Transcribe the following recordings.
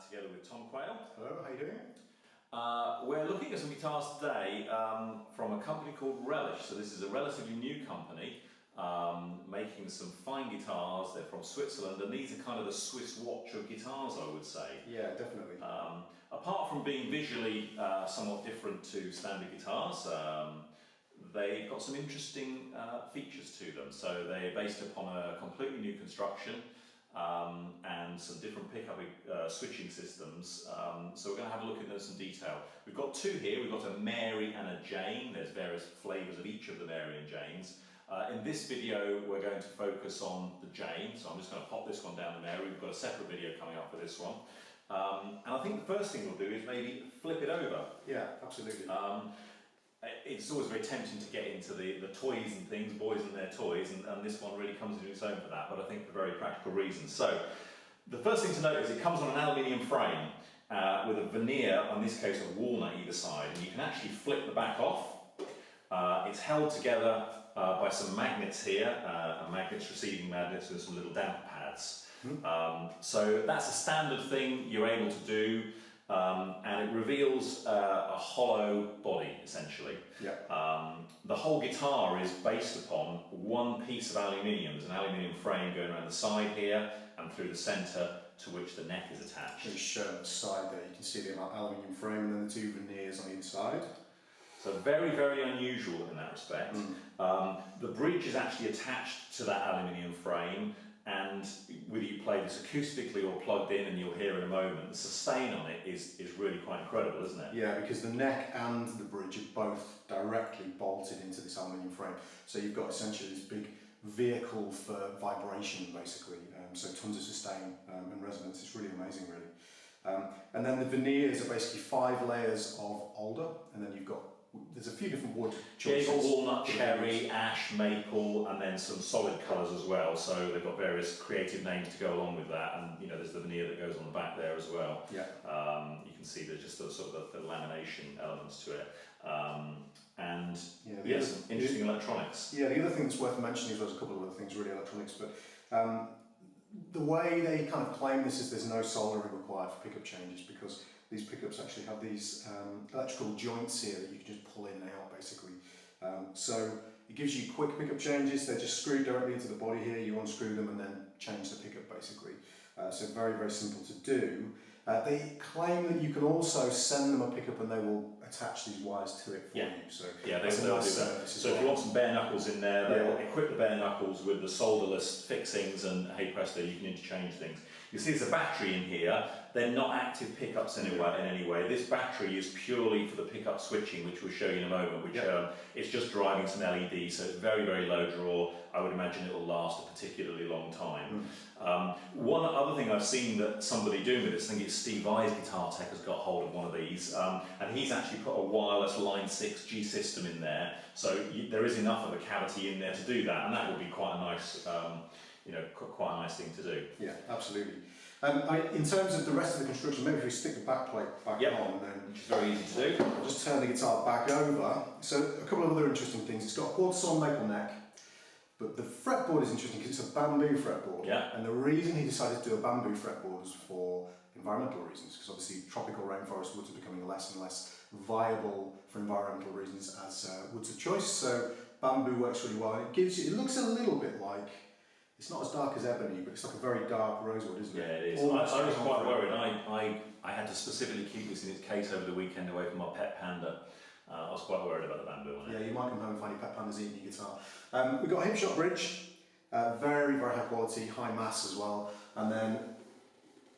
together with Tom Quayle. Hello, how are you doing? We're looking at some guitars today from a company called Relish. So this is a relatively new company making some fine guitars. They're from Switzerland, and these are kind of the Swiss watch of guitars, I would say. Yeah, definitely. Apart from being visually somewhat different to standard guitars, they've got some interesting features to them. So they're based upon a completely new construction and some different pickup switching systems. So we're going to have a look at those in detail. We've got two here. We've got a Mary and a Jane. There's various flavours of each of the Mary and Janes. In this video we're going to focus on the Jane, so I'm just going to pop this one down the Mary. We've got a separate video coming up for this one. And I think the first thing we'll do is maybe flip it over. Yeah, absolutely. It's always very tempting to get into the toys and things, boys and their toys, and this one really comes into its own for that, but I think for very practical reasons. So, the first thing to note is it comes on an aluminium frame with a veneer, in this case a walnut either side, and you can actually flip the back off. It's held together by some magnets here, receiving magnets with some little damper pads. So that's a standard thing you're able to do. And it reveals a hollow body, essentially. Yeah. The whole guitar is based upon one piece of aluminium. There's an aluminium frame going around the side here and through the centre, to which the neck is attached. It's shown on the side there. You can see the aluminium frame and then the two veneers on the inside. So very, very unusual in that respect. The bridge is actually attached to that aluminium frame, and whether you play this acoustically or plugged in, and you'll hear in a moment, the sustain on it is really quite incredible, isn't it? Yeah, because the neck and the bridge are both directly bolted into this aluminium frame. So you've got essentially this big vehicle for vibration, basically. So tons of sustain and resonance. It's really amazing, really. And then the veneers are basically 5 layers of alder, and then you've got, there's a few different wood choices. Yeah, you've got walnut, cherry, ash, maple, and then some solid colours as well. So they've got various creative names to go along with that, and you know, there's the veneer that goes on the back there as well. Yeah. You can see there's just the sort of the lamination elements to it, and yeah, yes, interesting electronics. Yeah, the other thing that's worth mentioning is there's a couple of other things, really electronics, but the way they kind of claim this is there's no soldering required for pickup changes, because these pickups actually have these electrical joints here that you can just pull in and out, basically. So it gives you quick pickup changes. They're just screwed directly into the body here. You unscrew them and then change the pickup, basically. So very, very simple to do. They claim that you can also send them a pickup and they will attach these wires to it for you. So yeah, they'll do that. So if you want some bare knuckles in there, they'll equip the bare knuckles with the solderless fixings, and hey presto, you can interchange things. You see there's a battery in here. They're not active pickups in any way. This battery is purely for the pickup switching, which we'll show you in a moment, which it's just driving some LEDs, so it's very, very low draw. I would imagine it will last a particularly long time. One other thing I've seen that somebody doing with this, I think it's Steve Vai's Guitar Tech has got hold of one of these, and he's actually put a wireless Line 6 G system in there, so there is enough of a cavity in there to do that, and that would be quite a nice, quite a nice thing to do. Yeah, absolutely. In terms of the rest of the construction, maybe if we stick the back plate back on, and then which is very easy to do. I'll just turn the guitar back over. So a couple of other interesting things. It's got a quarter sawn maple neck, but the fretboard is interesting because it's a bamboo fretboard. Yeah. And the reason he decided to do a bamboo fretboard was for environmental reasons, because obviously tropical rainforest woods are becoming less and less viable for environmental reasons as woods of choice. So bamboo works really well. And it looks a little bit like, it's not as dark as ebony, but it's like a very dark rosewood, isn't it? Yeah, it is. I was quite worried. I had to specifically keep this in its case over the weekend away from my pet panda. I was quite worried about the bamboo on it. Yeah, you might come home and find your pet panda's eating your guitar. We've got a hip shot bridge, very, very high quality, high mass as well, and then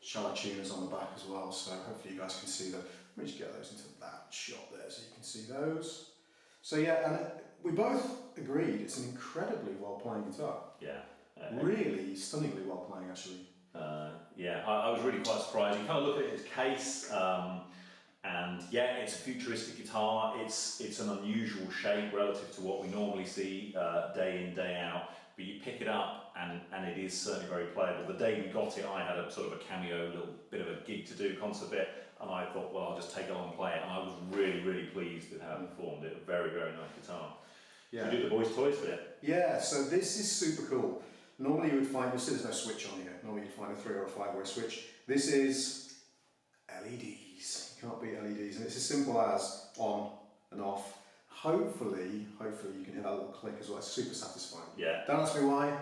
shallow tuners on the back as well, so hopefully you guys can see that. Let me just get those into that shot there so you can see those. So yeah, and we both agreed it's an incredibly well playing guitar. Yeah. Really stunningly well playing, actually. Yeah, I was really quite surprised. You kind of look at its case, and yeah, it's a futuristic guitar. It's an unusual shape relative to what we normally see day in, day out. But you pick it up, and it is certainly very playable. The day we got it, I had a sort of a cameo, little bit of a gig to do, concert bit, and I thought, well, I'll just take it on and play it. And I was really, really pleased with how it performed. It's a very, very nice guitar. Yeah. You do the boys' toys with it. Yeah, so this is super cool. Normally you would find, you'll see there's no switch on here. Normally you'd find a 3 or a 5-way switch. This is as simple as on and off. Hopefully you can hear that little click as well. It's super satisfying. Yeah. Don't ask me why.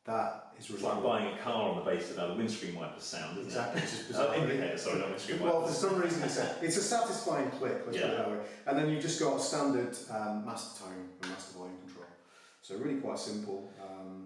That is really It's like buying a car on the basis of how the windscreen wipers sound, isn't exactly. it? It's just bizarre. Indicator, sorry, not windscreen wipers. Well, for some reason it's a satisfying click, let's put it that way. And then you've just got a standard master tone and master volume control. So really quite simple.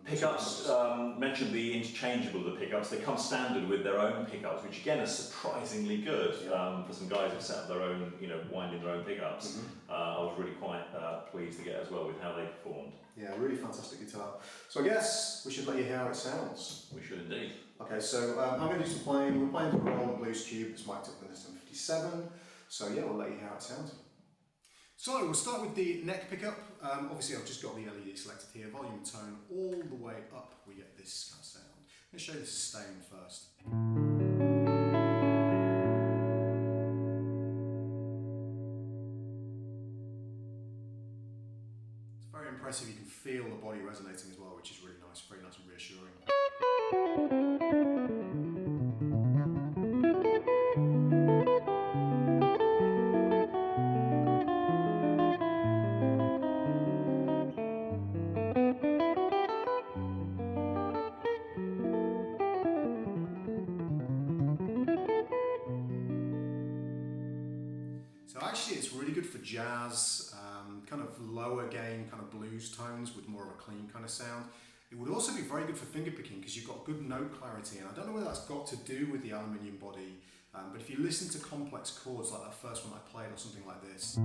Pickups, mentioned the interchangeable of the pickups. They come standard with their own pickups, which again are surprisingly good for some guys who've set up their own, winding their own pickups. I was really quite pleased to get as well with how they performed. Yeah, really fantastic guitar. So I guess we should let you hear how it sounds. We should indeed. Okay, so I'm going to do some playing. We're playing the Roland Blues Cube. It's mic'd up with this M57. So yeah, we'll let you hear how it sounds. So we'll start with the neck pickup. Obviously I've just got the LED selected here, volume and tone all the way up, we get this kind of sound. I'm going to show you the sustain first. It's very impressive, you can feel the body resonating as well, which is really nice, very nice and reassuring. So actually it's really good for jazz, kind of lower gain kind of blues tones with more of a clean kind of sound. It would also be very good for fingerpicking because you've got good note clarity, and I don't know whether that's got to do with the aluminium body, but if you listen to complex chords like that first one I played or something like this,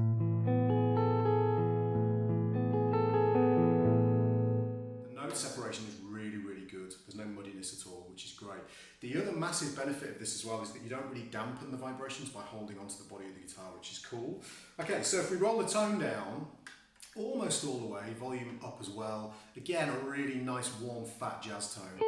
the note separation is really, really good. There's no muddiness at all, which is great. The other massive benefit of this as well is that you don't really dampen the vibrations by holding onto the body of the guitar, which is cool. Okay, so if we roll the tone down, almost all the way, volume up as well. Again, a really nice, warm, fat jazz tone.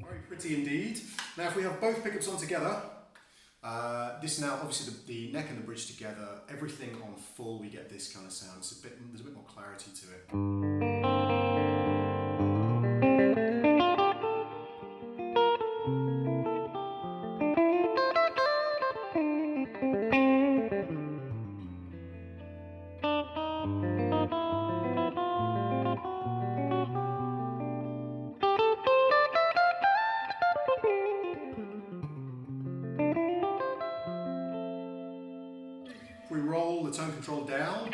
Very pretty indeed. Now if we have both pickups on together, this now, obviously the neck and the bridge together, everything on full, we get this kind of sound. There's a bit more clarity to it. If we roll the tone control down,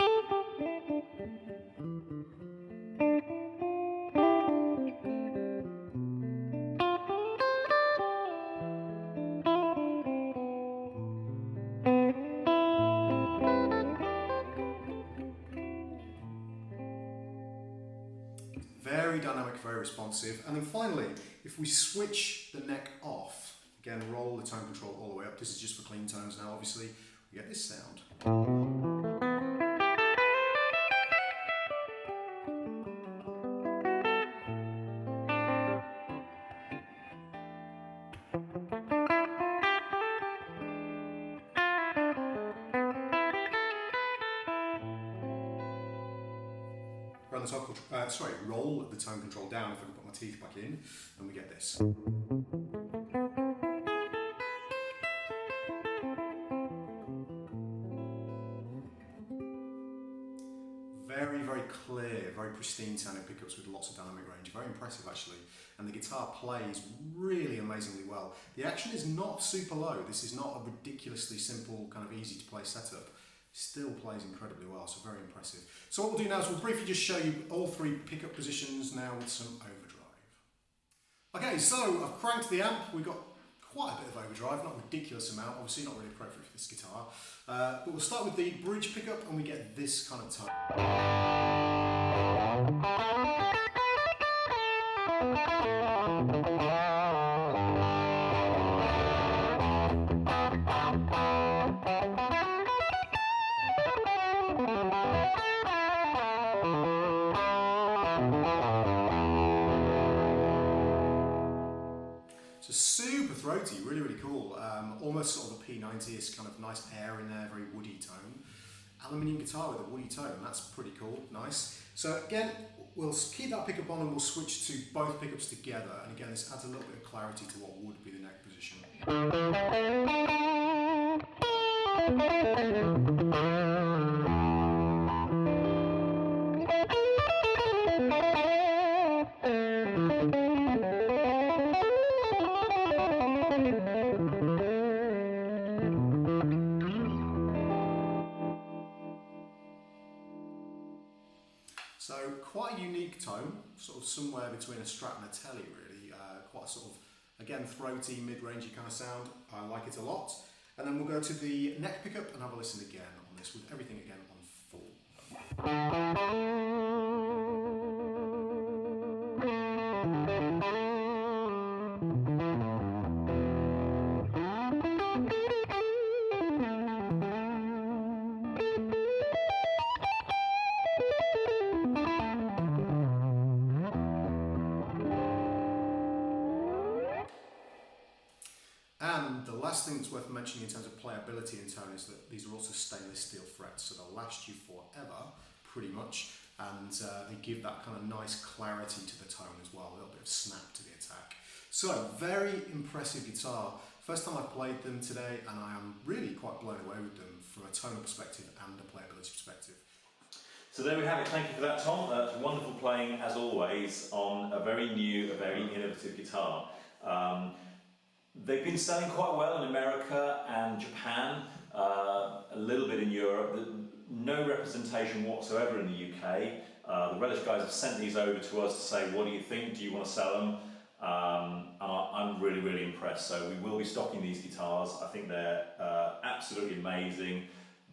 very dynamic, very responsive. And then finally, if we switch the neck off, again roll the tone control all the way up, this is just for clean tones now obviously, we get this sound. Run the top, roll the tone control down if I can put my teeth back in, and we get this. Very, very clear, very pristine sounding pickups with lots of dynamic range. Very impressive actually. And the guitar plays really amazingly well. The action is not super low. This is not a ridiculously simple, kind of easy to play setup. Still plays incredibly well, so very impressive. So what we'll do now is we'll briefly just show you all three pickup positions now with some overdrive. Okay, so I've cranked the amp. We've got quite a bit of overdrive, not a ridiculous amount, obviously not really appropriate for this guitar. But we'll start with the bridge pickup and we get this kind of tone. So super throaty, really, really cool. almost sort of a P90s, kind of nice air in there, very woody tone. Aluminium guitar with a woody tone, that's pretty cool, nice. So again, we'll keep that pickup on and we'll switch to both pickups together, and again this adds a little bit of clarity to what would be the neck position. So quite a unique tone, sort of somewhere between a Strat and a Telly really, quite a sort of, again, throaty, mid-rangey kind of sound. I like it a lot. And then we'll go to the neck pickup and have a listen again on this with everything again on full. And the last thing that's worth mentioning in terms of playability and tone is that these are also stainless steel frets, so they'll last you forever, pretty much, and they give that kind of nice clarity to the tone as well, a little bit of snap to the attack. So, very impressive guitar. First time I've played them today, and I am really quite blown away with them from a tonal perspective and a playability perspective. So there we have it. Thank you for that, Tom. It's wonderful playing, as always, on a very new, a very innovative guitar. They've been selling quite well in America and Japan, a little bit in Europe. No representation whatsoever in the UK. The Relish guys have sent these over to us to say, what do you think? Do you want to sell them? And I'm really, really impressed. So we will be stocking these guitars. I think they're absolutely amazing.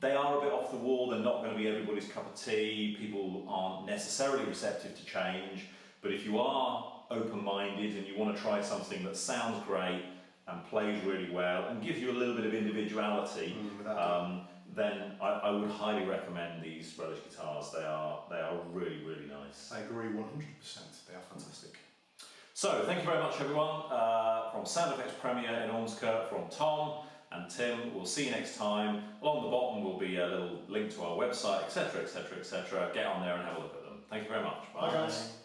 They are a bit off the wall. They're not going to be everybody's cup of tea. People aren't necessarily receptive to change. But if you are open-minded and you want to try something that sounds great and plays really well and gives you a little bit of individuality, then I would highly recommend these Relish guitars. They are really, really nice. I agree 100%. They are fantastic. So thank you very much, everyone. From Sound Effects Premier in Ormskirk, from Tom and Tim. We'll see you next time. Along the bottom will be a little link to our website, etc., etc., etc. Get on there and have a look at them. Thank you very much. Bye. Bye, guys.